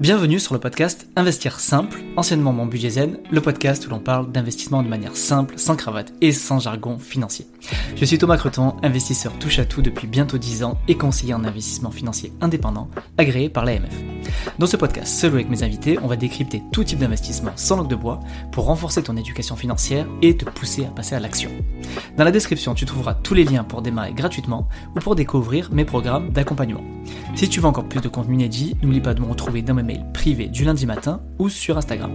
Bienvenue sur le podcast Investir Simple, anciennement Mon Budget Zen, le podcast où l'on parle d'investissement de manière simple, sans cravate et sans jargon financier. Je suis Thomas Creton, investisseur touche à tout depuis bientôt 10 ans et conseiller en investissement financier indépendant, agréé par l'AMF. Dans ce podcast, seul ou avec mes invités, on va décrypter tout type d'investissement sans langue de bois pour renforcer ton éducation financière et te pousser à passer à l'action. Dans la description, tu trouveras tous les liens pour démarrer gratuitement ou pour découvrir mes programmes d'accompagnement. Si tu veux encore plus de contenu inédit, n'oublie pas de me retrouver dans mes mails privés du lundi matin ou sur Instagram.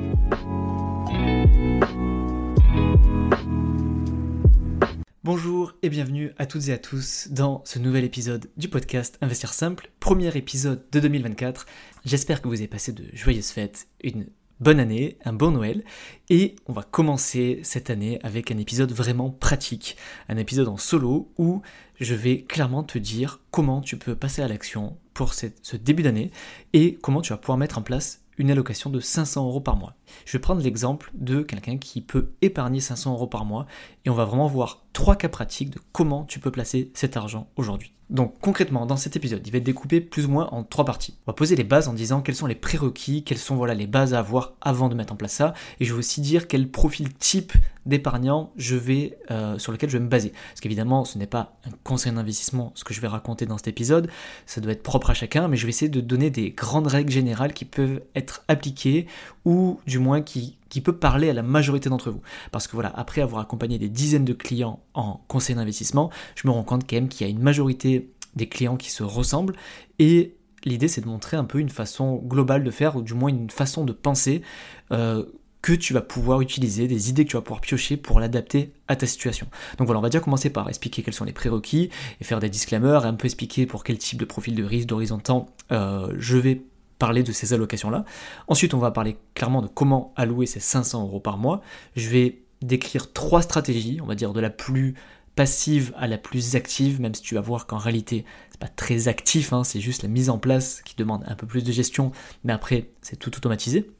Bonjour et bienvenue à toutes et à tous dans ce nouvel épisode du podcast Investir Simple, premier épisode de 2024. J'espère que vous avez passé de joyeuses fêtes, une bonne année, un bon Noël, et on va commencer cette année avec un épisode vraiment pratique, un épisode en solo où je vais clairement te dire comment tu peux passer à l'action pour ce début d'année et comment tu vas pouvoir mettre en place une allocation de 500 € par mois. Je vais prendre l'exemple de quelqu'un qui peut épargner 500 € par mois et on va vraiment voir 3 cas pratiques de comment tu peux placer cet argent aujourd'hui. Donc concrètement, dans cet épisode, il va être découpé plus ou moins en 3 parties. On va poser les bases en disant quels sont les prérequis, quelles sont les bases à avoir avant de mettre en place ça, et je vais aussi dire quel profil type d'épargnant sur lequel je vais me baser. Parce qu'évidemment, ce n'est pas un conseil d'investissement ce que je vais raconter dans cet épisode, ça doit être propre à chacun, mais je vais essayer de donner des grandes règles générales qui peuvent être appliquées ou du moins qui peut parler à la majorité d'entre vous. Parce que après avoir accompagné des dizaines de clients en conseil d'investissement, je me rends compte quand même qu'il y a une majorité des clients qui se ressemblent et l'idée c'est de montrer un peu une façon globale de faire ou du moins une façon de penser que tu vas pouvoir utiliser, des idées que tu vas pouvoir piocher pour l'adapter à ta situation. Donc on va déjà commencer par expliquer quels sont les prérequis et faire des disclaimers et un peu expliquer pour quel type de profil de risque, d'horizon de temps je vais parler de ces allocations-là. Ensuite, on va parler clairement de comment allouer ces 500 € par mois. Je vais décrire 3 stratégies, on va dire de la plus passive à la plus active, même si tu vas voir qu'en réalité, c'est pas très actif, c'est juste la mise en place qui demande un peu plus de gestion, mais après, c'est tout automatisé.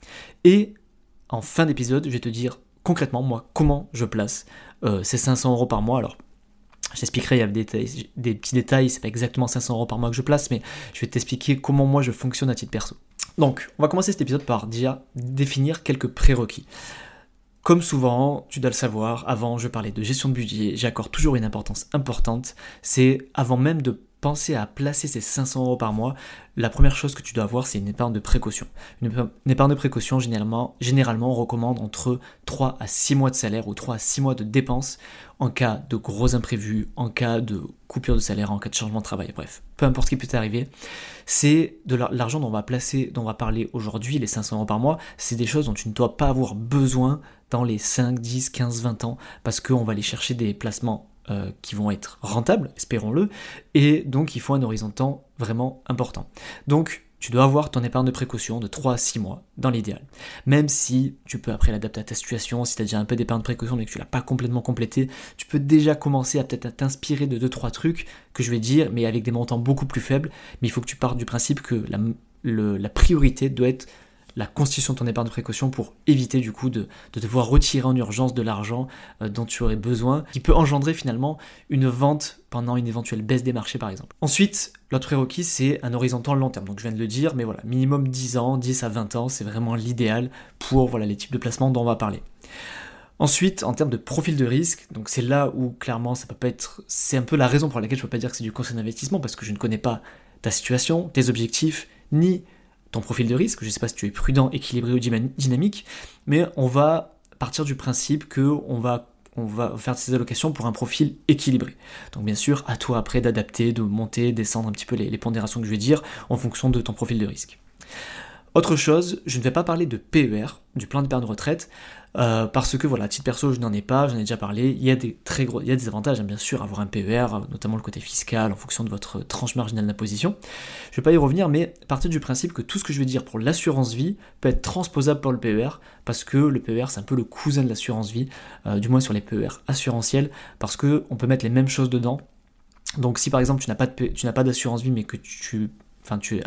Et en fin d'épisode, je vais te dire concrètement, moi, comment je place ces 500 € par mois. Alors, je t'expliquerai, il y a des petits détails, c'est pas exactement 500 € par mois que je place, mais je vais t'expliquer comment moi je fonctionne à titre perso. Donc, on va commencer cet épisode par déjà définir quelques prérequis. Comme souvent, tu dois le savoir, avant je parlais de gestion de budget, j'accorde toujours une importance importante, c'est avant même de penser à placer ces 500 € par mois, la première chose que tu dois avoir, c'est une épargne de précaution. Une épargne de précaution, généralement, on recommande entre 3 à 6 mois de salaire ou 3 à 6 mois de dépenses en cas de gros imprévus, en cas de coupure de salaire, en cas de changement de travail, bref. Peu importe ce qui peut t'arriver, c'est de l'argent dont on va parler aujourd'hui, les 500 € par mois, c'est des choses dont tu ne dois pas avoir besoin dans les 5, 10, 15, 20 ans, parce qu'on va aller chercher des placements qui vont être rentables, espérons-le, et donc il faut un horizon de temps vraiment important. Donc tu dois avoir ton épargne de précaution de 3 à 6 mois dans l'idéal. Même si tu peux après l'adapter à ta situation, si tu as déjà un peu d'épargne de précaution mais que tu ne l'as pas complètement complété, tu peux déjà commencer à peut-être t'inspirer de 2-3 trucs que je vais dire, mais avec des montants beaucoup plus faibles, mais il faut que tu partes du principe que la priorité doit être la constitution de ton épargne de précaution pour éviter du coup de devoir retirer en urgence de l'argent dont tu aurais besoin, qui peut engendrer finalement une vente pendant une éventuelle baisse des marchés par exemple. Ensuite, l'autre prérequis c'est un horizon de temps long terme, donc je viens de le dire, mais minimum 10 ans, 10 à 20 ans, c'est vraiment l'idéal pour les types de placements dont on va parler. Ensuite, en termes de profil de risque, donc c'est là où clairement ça peut pas être, c'est un peu la raison pour laquelle je ne peux pas dire que c'est du conseil d'investissement, parce que je ne connais pas ta situation, tes objectifs, ni ton profil de risque, je ne sais pas si tu es prudent, équilibré ou dynamique, mais on va partir du principe qu'on va faire ces allocations pour un profil équilibré. Donc bien sûr, à toi après d'adapter, de monter, descendre un petit peu les pondérations que je vais dire en fonction de ton profil de risque. Autre chose, je ne vais pas parler de PER, du plan d'épargne retraite, parce que à titre perso, je n'en ai pas, j'en ai déjà parlé, il y a des avantages, bien sûr, à avoir un PER, notamment le côté fiscal, en fonction de votre tranche marginale d'imposition. Je ne vais pas y revenir, mais partir du principe que tout ce que je vais dire pour l'assurance vie peut être transposable pour le PER, parce que le PER, c'est un peu le cousin de l'assurance vie, du moins sur les PER assurantiels, parce qu'on peut mettre les mêmes choses dedans. Donc si par exemple tu n'as pas d'assurance vie, mais que tu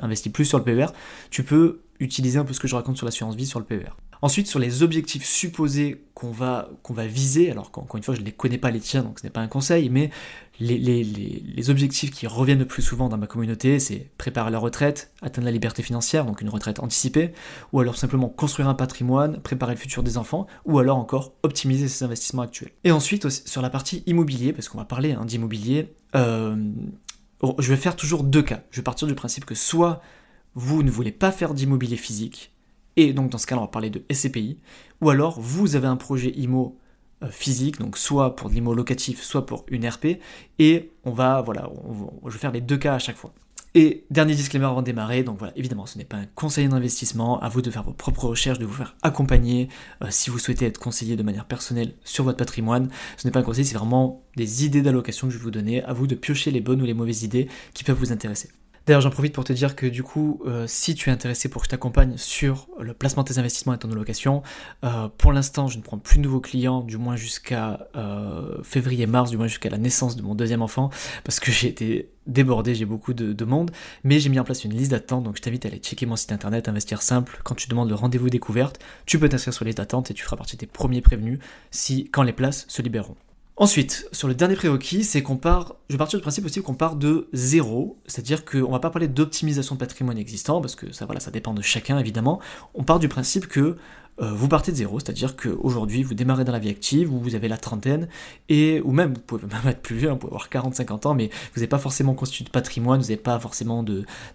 investis plus sur le PER, tu peux utiliser un peu ce que je raconte sur l'assurance vie sur le PER. Ensuite, sur les objectifs supposés qu'on va viser, alors encore une fois, je ne les connais pas les tiens, donc ce n'est pas un conseil, mais les objectifs qui reviennent le plus souvent dans ma communauté, c'est préparer la retraite, atteindre la liberté financière, donc une retraite anticipée, ou alors simplement construire un patrimoine, préparer le futur des enfants, ou alors encore optimiser ses investissements actuels. Et ensuite, aussi, sur la partie immobilier, parce qu'on va parler d'immobilier, je vais faire toujours deux cas. Je vais partir du principe que soit vous ne voulez pas faire d'immobilier physique, et donc dans ce cas-là, on va parler de SCPI, ou alors vous avez un projet IMO physique, donc soit pour de l'IMO locatif, soit pour une RP, et je vais faire les deux cas à chaque fois. Et dernier disclaimer avant de démarrer, donc voilà, évidemment, ce n'est pas un conseiller d'investissement, à vous de faire vos propres recherches, de vous faire accompagner, si vous souhaitez être conseillé de manière personnelle sur votre patrimoine, ce n'est pas un conseil, c'est vraiment des idées d'allocation que je vais vous donner, à vous de piocher les bonnes ou les mauvaises idées qui peuvent vous intéresser. D'ailleurs, j'en profite pour te dire que du coup, si tu es intéressé pour que je t'accompagne sur le placement de tes investissements et ton allocation, pour l'instant, je ne prends plus de nouveaux clients, du moins jusqu'à février-mars, du moins jusqu'à la naissance de mon deuxième enfant, parce que j'ai été débordé, j'ai beaucoup de monde, mais j'ai mis en place une liste d'attente, donc je t'invite à aller checker mon site internet, Investir Simple. Quand tu demandes le rendez-vous découverte, tu peux t'inscrire sur les liste d'attente et tu feras partie des premiers prévenus quand les places se libéreront. Ensuite, sur le dernier prérequis, c'est je vais partir du principe aussi qu'on part de zéro, c'est-à-dire qu'on ne va pas parler d'optimisation de patrimoine existant, parce que ça dépend de chacun évidemment. On part du principe que vous partez de zéro, c'est-à-dire qu'aujourd'hui vous démarrez dans la vie active, vous avez la trentaine, ou même, vous pouvez même être plus vieux, vous pouvez avoir 40-50 ans, mais vous n'avez pas forcément constitué de patrimoine, vous n'avez pas forcément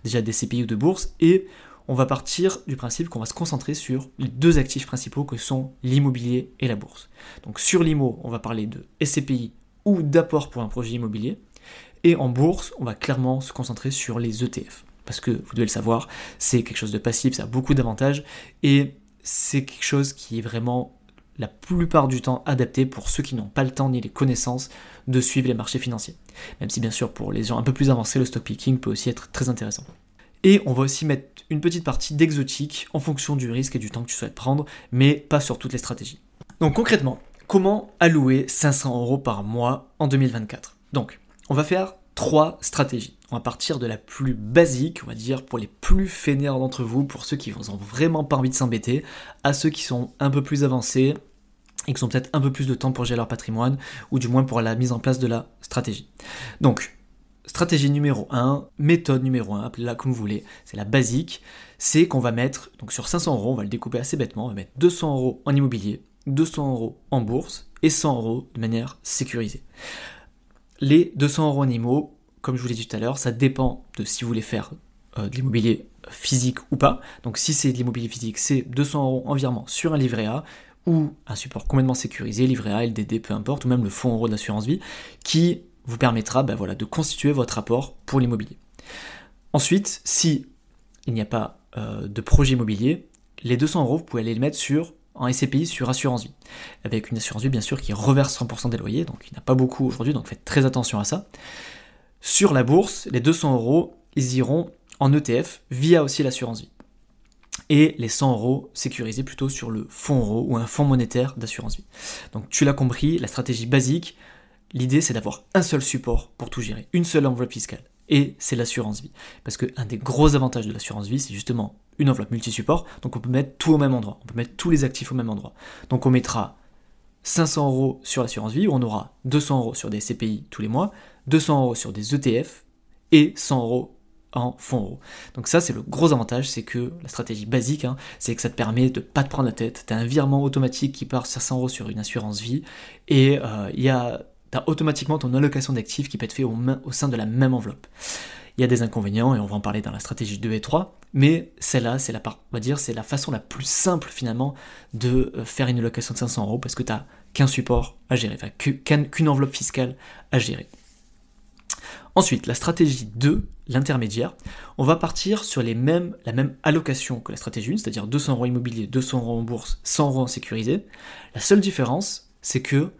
déjà des CPI ou de bourse, et on va partir du principe qu'on va se concentrer sur les deux actifs principaux que sont l'immobilier et la bourse. Donc sur l'IMO, on va parler de SCPI ou d'apport pour un projet immobilier, et en bourse, on va clairement se concentrer sur les ETF. Parce que, vous devez le savoir, c'est quelque chose de passif, ça a beaucoup d'avantages, et c'est quelque chose qui est vraiment la plupart du temps adapté pour ceux qui n'ont pas le temps ni les connaissances de suivre les marchés financiers. Même si bien sûr pour les gens un peu plus avancés, le stock picking peut aussi être très intéressant. Et on va aussi mettre une petite partie d'exotique en fonction du risque et du temps que tu souhaites prendre, mais pas sur toutes les stratégies. Donc concrètement, comment allouer 500 € par mois en 2024 ? Donc, on va faire 3 stratégies. On va partir de la plus basique, on va dire pour les plus fainéants d'entre vous, pour ceux qui n'ont vraiment pas envie de s'embêter, à ceux qui sont un peu plus avancés et qui ont peut-être un peu plus de temps pour gérer leur patrimoine, ou du moins pour la mise en place de la stratégie. Donc, stratégie numéro 1, méthode numéro 1, appelez-la comme vous voulez, c'est la basique, c'est qu'on va mettre, donc sur 500 €, on va le découper assez bêtement, on va mettre 200 € en immobilier, 200 € en bourse et 100 € de manière sécurisée. Les 200 € en IMO, comme je vous l'ai dit tout à l'heure, ça dépend de si vous voulez faire de l'immobilier physique ou pas. Donc si c'est de l'immobilier physique, c'est 200 € en virement sur un livret A ou un support complètement sécurisé, livret A, LDD, peu importe, ou même le fonds euro de l'assurance vie, qui vous permettra de constituer votre apport pour l'immobilier. Ensuite, si il n'y a pas de projet immobilier, les 200 €, vous pouvez aller les mettre en SCPI sur assurance vie, avec une assurance vie bien sûr qui reverse 100% des loyers, donc il n'y en a pas beaucoup aujourd'hui, donc faites très attention à ça. Sur la bourse, les 200 €, ils iront en ETF via aussi l'assurance vie. Et les 100 € sécurisés plutôt sur le fonds euro ou un fonds monétaire d'assurance vie. Donc tu l'as compris, la stratégie basique, l'idée c'est d'avoir un seul support pour tout gérer, une seule enveloppe fiscale, et c'est l'assurance vie. Parce qu'un des gros avantages de l'assurance vie, c'est justement une enveloppe multi-support, donc on peut mettre tout au même endroit, on peut mettre tous les actifs au même endroit. Donc on mettra 500 € sur l'assurance vie, où on aura 200 € sur des CPI tous les mois, 200 € sur des ETF, et 100 € en fonds euros. Donc ça c'est le gros avantage, c'est que la stratégie basique, c'est que ça te permet de pas te prendre la tête, tu as un virement automatique qui part 500 € sur une assurance vie, et t'as automatiquement ton allocation d'actifs qui peut être fait au sein de la même enveloppe. Il y a des inconvénients, et on va en parler dans la stratégie 2 et 3, mais celle-là, c'est la façon la plus simple finalement de faire une allocation de 500 €, parce que tu n'as qu'un support à gérer, qu'une enveloppe fiscale à gérer. Ensuite, la stratégie 2, l'intermédiaire, on va partir sur la même allocation que la stratégie 1, c'est-à-dire 200 € immobilier, 200 € en bourse, 100 € en sécurisé. La seule différence, c'est que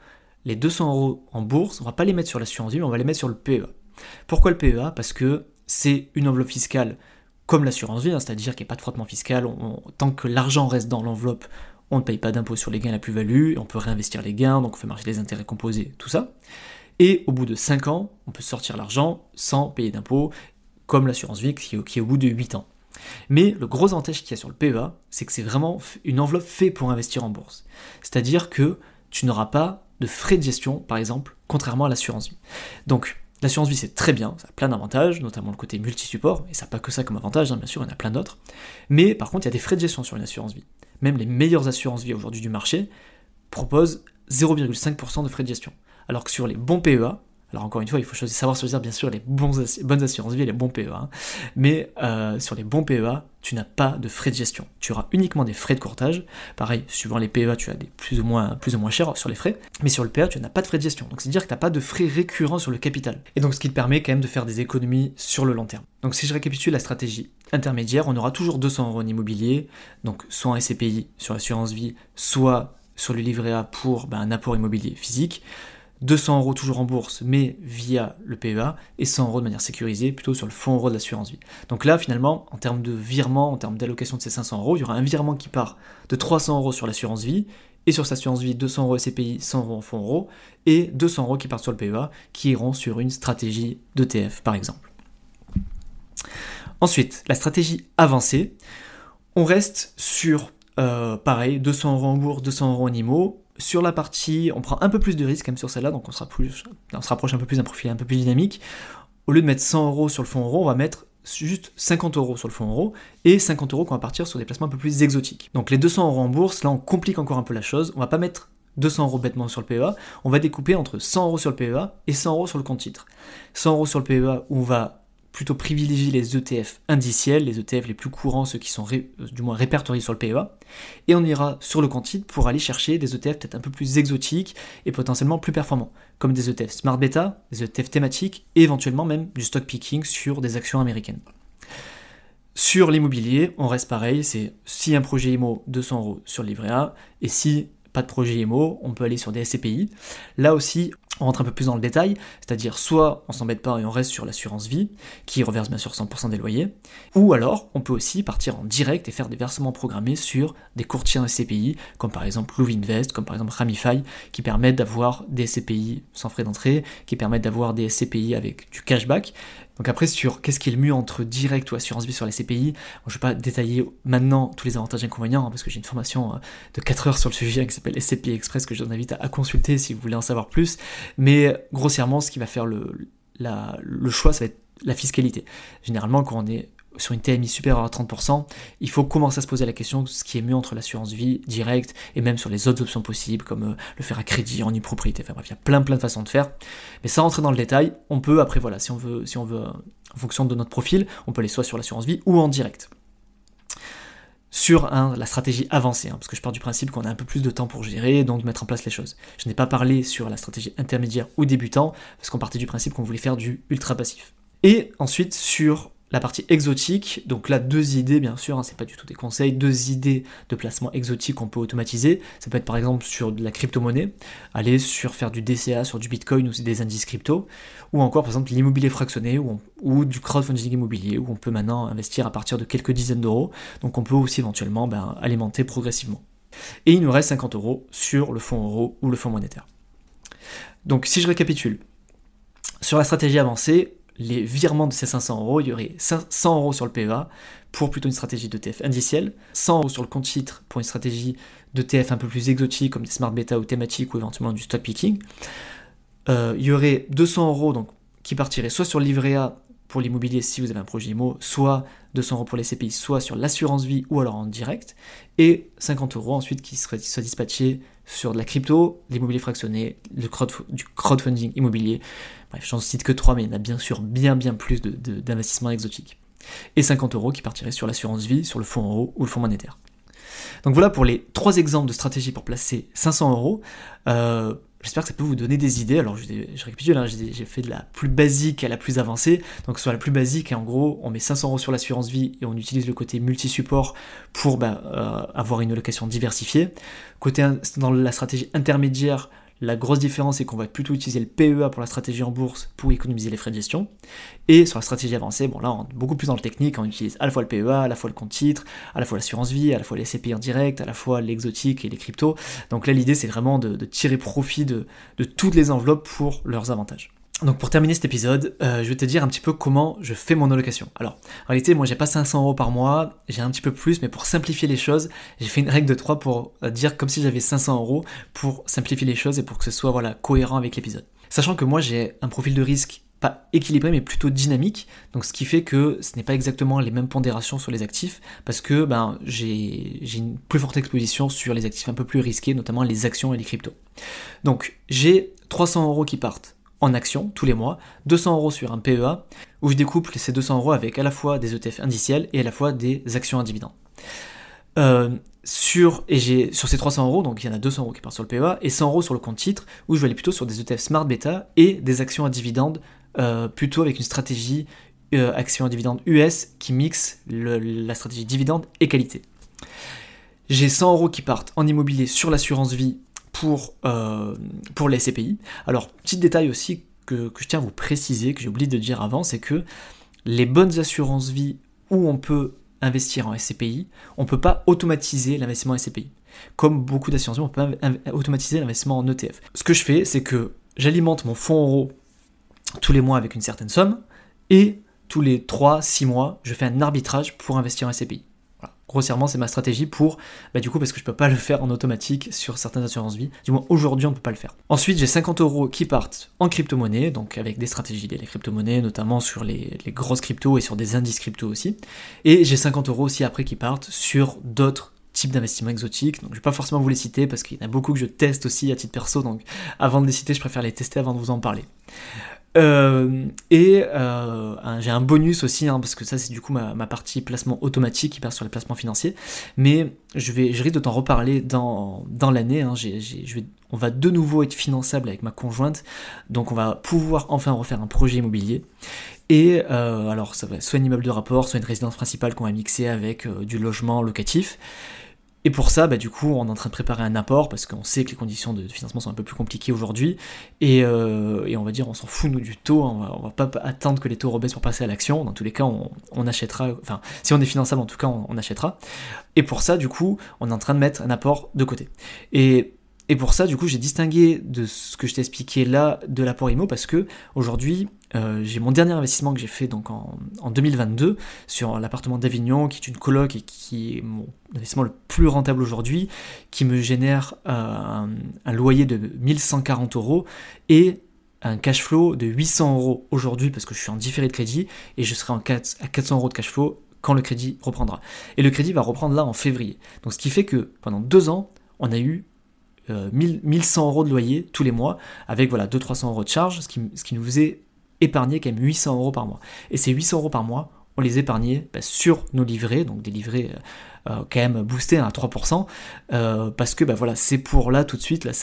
les 200 € en bourse, on ne va pas les mettre sur l'assurance vie, mais on va les mettre sur le PEA. Pourquoi le PEA ? Parce que c'est une enveloppe fiscale comme l'assurance vie, c'est-à-dire qu'il n'y a pas de frottement fiscal, tant que l'argent reste dans l'enveloppe, on ne paye pas d'impôt sur les gains et la plus-value, on peut réinvestir les gains, donc on fait marcher les intérêts composés, tout ça. Et au bout de 5 ans, on peut sortir l'argent sans payer d'impôts, comme l'assurance vie qui est au bout de 8 ans. Mais le gros avantage qu'il y a sur le PEA, c'est que c'est vraiment une enveloppe faite pour investir en bourse. C'est-à-dire que tu n'auras pas de frais de gestion, par exemple, contrairement à l'assurance vie. Donc, l'assurance vie, c'est très bien, ça a plein d'avantages, notamment le côté multi-support, et ça n'a pas que ça comme avantage, bien sûr, il y en a plein d'autres. Mais par contre, il y a des frais de gestion sur une assurance vie. Même les meilleures assurances vie aujourd'hui du marché proposent 0,5% de frais de gestion. Alors que sur les bons PEA, alors encore une fois, il faut savoir choisir bien sûr les bonnes assurances vie et les bons PEA, hein. Mais sur les bons PEA, tu n'as pas de frais de gestion. Tu auras uniquement des frais de courtage. Pareil, suivant les PEA, tu as des plus ou moins chers sur les frais, mais sur le PEA, tu n'as pas de frais de gestion. Donc c'est-à-dire que tu n'as pas de frais récurrents sur le capital. Et donc ce qui te permet quand même de faire des économies sur le long terme. Donc si je récapitule la stratégie intermédiaire, on aura toujours 200 € en immobilier, donc soit en SCPI sur l'assurance vie, soit sur le livret A pour un apport immobilier physique. 200 € toujours en bourse, mais via le PEA, et 100 € de manière sécurisée, plutôt sur le fonds euro de l'assurance vie. Donc là, finalement, en termes de virement, en termes d'allocation de ces 500 €, il y aura un virement qui part de 300 € sur l'assurance vie, et sur cette assurance vie, 200 € SCPI, 100 € en fonds euro, et 200 € qui partent sur le PEA, qui iront sur une stratégie d'ETF, par exemple. Ensuite, la stratégie avancée, on reste sur, pareil, 200 € en bourse, 200 € en IMO. Sur la partie, on prend un peu plus de risque quand même sur celle-là, donc on se rapproche un peu plus d'un profil un peu plus dynamique. Au lieu de mettre 100 € sur le fonds euro, on va mettre juste 50 € sur le fonds euro, et 50 € qu'on va partir sur des placements un peu plus exotiques. Donc les 200 € en bourse, là on complique encore un peu la chose, on va pas mettre 200 € bêtement sur le PEA, on va découper entre 100 € sur le PEA et 100 € sur le compte titre. 100 € sur le PEA, où on va plutôt privilégier les ETF indiciels, les ETF les plus courants, ceux qui sont du moins répertoriés sur le PEA, et on ira sur le compte titre pour aller chercher des ETF peut-être un peu plus exotiques et potentiellement plus performants, comme des ETF Smart Beta, des ETF thématiques, et éventuellement même du stock picking sur des actions américaines. Sur l'immobilier, on reste pareil, c'est si un projet IMO, 200 € sur le livret A, et si pas de projet IMO, on peut aller sur des SCPI. Là aussi, on rentre un peu plus dans le détail, c'est-à-dire soit on s'embête pas et on reste sur l'assurance vie, qui reverse bien sûr 100% des loyers, ou alors on peut aussi partir en direct et faire des versements programmés sur des courtiers en SCPI, comme par exemple Louvinvest, comme par exemple Ramify, qui permettent d'avoir des SCPI sans frais d'entrée, qui permettent d'avoir des SCPI avec du cashback. Donc après, sur qu'est-ce qui est le mieux entre direct ou assurance vie sur les SCPI, je ne vais pas détailler maintenant tous les avantages et inconvénients, parce que j'ai une formation de 4 heures sur le sujet qui s'appelle SCPI Express, que je vous invite à consulter si vous voulez en savoir plus. Mais grossièrement, ce qui va faire le choix, ça va être la fiscalité. Généralement, quand on est sur une TMI supérieure à 30%, il faut commencer à se poser la question de ce qui est mieux entre l'assurance vie directe et même sur les autres options possibles, comme le faire à crédit, en propriété. Enfin bref, il y a plein de façons de faire. Mais sans rentrer dans le détail, on peut, après voilà, si on veut en fonction de notre profil, on peut aller soit sur l'assurance vie ou en direct. Sur la stratégie avancée, parce que je pars du principe qu'on a un peu plus de temps pour gérer, donc de mettre en place les choses. Je n'ai pas parlé sur la stratégie intermédiaire ou débutant, parce qu'on partait du principe qu'on voulait faire du ultra passif. Et ensuite sur la partie exotique, donc là 2 idées bien sûr, c'est pas du tout des conseils, 2 idées de placement exotique qu'on peut automatiser. Ça peut être par exemple sur de la crypto-monnaie, aller sur faire du DCA sur du Bitcoin ou des indices crypto, ou encore par exemple l'immobilier fractionné ou du crowdfunding immobilier, où on peut maintenant investir à partir de quelques dizaines d'euros, donc on peut aussi éventuellement alimenter progressivement. Et il nous reste 50 € sur le fonds euro ou le fonds monétaire. Donc si je récapitule, sur la stratégie avancée, les virements de ces 500 €, il y aurait 100 € sur le PEA pour plutôt une stratégie d'ETF indicielle, 100 € sur le compte titre pour une stratégie d'ETF un peu plus exotique comme des smart beta ou thématiques ou éventuellement du stock picking. Il y aurait 200 € donc, qui partiraient soit sur le livret A pour l'immobilier si vous avez un projet IMO, soit 200 € pour les CPI, soit sur l'assurance vie ou alors en direct, et 50 € ensuite qui soient dispatchés sur de la crypto, l'immobilier fractionné, du crowdfunding immobilier. Bref, j'en cite que 3, mais il y en a bien sûr bien plus d'investissements exotiques. Et 50 € qui partiraient sur l'assurance vie, sur le fonds euro ou le fonds monétaire. Donc voilà pour les 3 exemples de stratégies pour placer 500 €. J'espère que ça peut vous donner des idées. Alors je récapitule, j'ai fait de la plus basique à la plus avancée. Donc sur la plus basique, en gros, on met 500 € sur l'assurance vie et on utilise le côté multi-support pour avoir une allocation diversifiée. Dans la stratégie intermédiaire, la grosse différence c'est qu'on va plutôt utiliser le PEA pour la stratégie en bourse pour économiser les frais de gestion. Et sur la stratégie avancée, là on rentre beaucoup plus dans le technique, on utilise à la fois le PEA, à la fois le compte titre, à la fois l'assurance vie, à la fois les SCPI en direct, à la fois l'exotique et les cryptos. Donc là l'idée c'est vraiment de tirer profit de toutes les enveloppes pour leurs avantages. Donc pour terminer cet épisode, je vais te dire un petit peu comment je fais mon allocation. Alors, en réalité, moi j'ai pas 500 € par mois, j'ai un petit peu plus, mais pour simplifier les choses, j'ai fait une règle de 3 pour dire comme si j'avais 500 € pour simplifier les choses et pour que ce soit cohérent avec l'épisode. Sachant que moi j'ai un profil de risque pas équilibré mais plutôt dynamique, donc ce qui fait que ce n'est pas exactement les mêmes pondérations sur les actifs, parce que j'ai une plus forte exposition sur les actifs un peu plus risqués, notamment les actions et les cryptos. Donc j'ai 300 € qui partent en actions tous les mois, 200 € sur un PEA, où je découple ces 200 € avec à la fois des ETF indiciels et à la fois des actions à dividendes. Sur ces 300 €, donc il y en a 200 € qui partent sur le PEA et 100 € sur le compte titre, où je vais aller plutôt sur des ETF Smart Beta et des actions à dividendes, plutôt avec une stratégie actions à dividendes US qui mixe la stratégie dividende et qualité. J'ai 100 € qui partent en immobilier sur l'assurance vie pour les SCPI. Alors, petit détail aussi que je tiens à vous préciser, que j'ai oublié de dire avant, c'est que les bonnes assurances vie où on peut investir en SCPI, on ne peut pas automatiser l'investissement en SCPI. Comme beaucoup d'assurances vie, on peut pas automatiser l'investissement en ETF. Ce que je fais, c'est que j'alimente mon fonds euro tous les mois avec une certaine somme, et tous les 3-6 mois, je fais un arbitrage pour investir en SCPI. Voilà. Grossièrement, c'est ma stratégie pour, parce que je ne peux pas le faire en automatique sur certaines assurances vie. Du moins, aujourd'hui, on ne peut pas le faire. Ensuite, j'ai 50 € qui partent en crypto-monnaie, donc avec des stratégies liées à les crypto-monnaies, notamment sur les grosses cryptos et sur des indices crypto aussi. Et j'ai 50 € aussi après qui partent sur d'autres types d'investissements exotiques. Donc, je ne vais pas forcément vous les citer parce qu'il y en a beaucoup que je teste aussi à titre perso. Donc, avant de les citer, je préfère les tester avant de vous en parler. J'ai un bonus aussi, parce que ça c'est du coup ma partie placement automatique qui part sur les placements financiers, mais je risque de t'en reparler dans l'année. On va de nouveau être finançable avec ma conjointe, donc on va pouvoir enfin refaire un projet immobilier. Et alors ça va être soit un immeuble de rapport, soit une résidence principale qu'on va mixer avec du logement locatif. Et pour ça, du coup, on est en train de préparer un apport parce qu'on sait que les conditions de financement sont un peu plus compliquées aujourd'hui. Et on va dire, on s'en fout, nous, du taux. On va pas attendre que les taux rebaissent pour passer à l'action. Dans tous les cas, on achètera. Enfin, si on est finançable, en tout cas, on achètera. Et pour ça, du coup, on est en train de mettre un apport de côté. Et pour ça, du coup, j'ai distingué de ce que je t'ai expliqué là de l'apport IMO parce que aujourd'hui, j'ai mon dernier investissement que j'ai fait donc en 2022 sur l'appartement d'Avignon, qui est une coloc et qui est mon investissement le plus rentable aujourd'hui, qui me génère un loyer de 1140 € et un cash flow de 800 € aujourd'hui parce que je suis en différé de crédit et je serai à 400 € de cash flow quand le crédit reprendra. Et le crédit va reprendre là en février. Donc ce qui fait que pendant 2 ans, on a eu 1100 € de loyer tous les mois avec 200-300 € de charges, ce qui nous faisait épargner quand même 800 € par mois. Et ces 800 € par mois, on les épargnait sur nos livrets, donc des livrets quand même boostés à 3%, parce que c'est pour là tout de suite, là,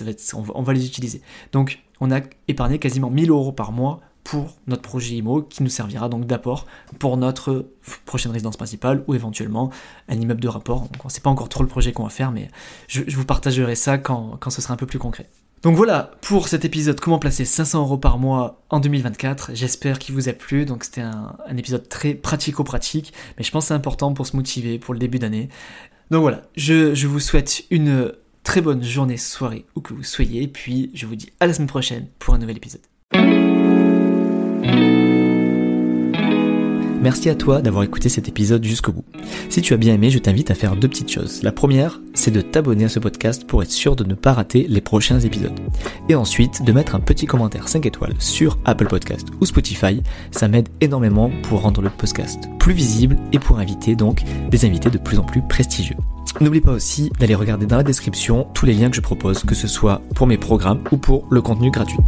on va les utiliser. Donc on a épargné quasiment 1000 € par mois pour notre projet IMO qui nous servira donc d'apport pour notre prochaine résidence principale ou éventuellement un immeuble de rapport. Donc on ne sait pas encore trop le projet qu'on va faire, mais je vous partagerai ça quand ce sera un peu plus concret. Donc voilà pour cet épisode comment placer 500 € par mois en 2024. J'espère qu'il vous a plu. Donc c'était un épisode très pratico-pratique, mais je pense que c'est important pour se motiver pour le début d'année. Donc voilà, je vous souhaite une très bonne journée, soirée, où que vous soyez, et puis je vous dis à la semaine prochaine pour un nouvel épisode. Merci à toi d'avoir écouté cet épisode jusqu'au bout. Si tu as bien aimé, je t'invite à faire 2 petites choses. La première, c'est de t'abonner à ce podcast pour être sûr de ne pas rater les prochains épisodes. Et ensuite, de mettre un petit commentaire 5 étoiles sur Apple Podcast ou Spotify. Ça m'aide énormément pour rendre le podcast plus visible et pour inviter donc des invités de plus en plus prestigieux. N'oublie pas aussi d'aller regarder dans la description tous les liens que je propose, que ce soit pour mes programmes ou pour le contenu gratuit.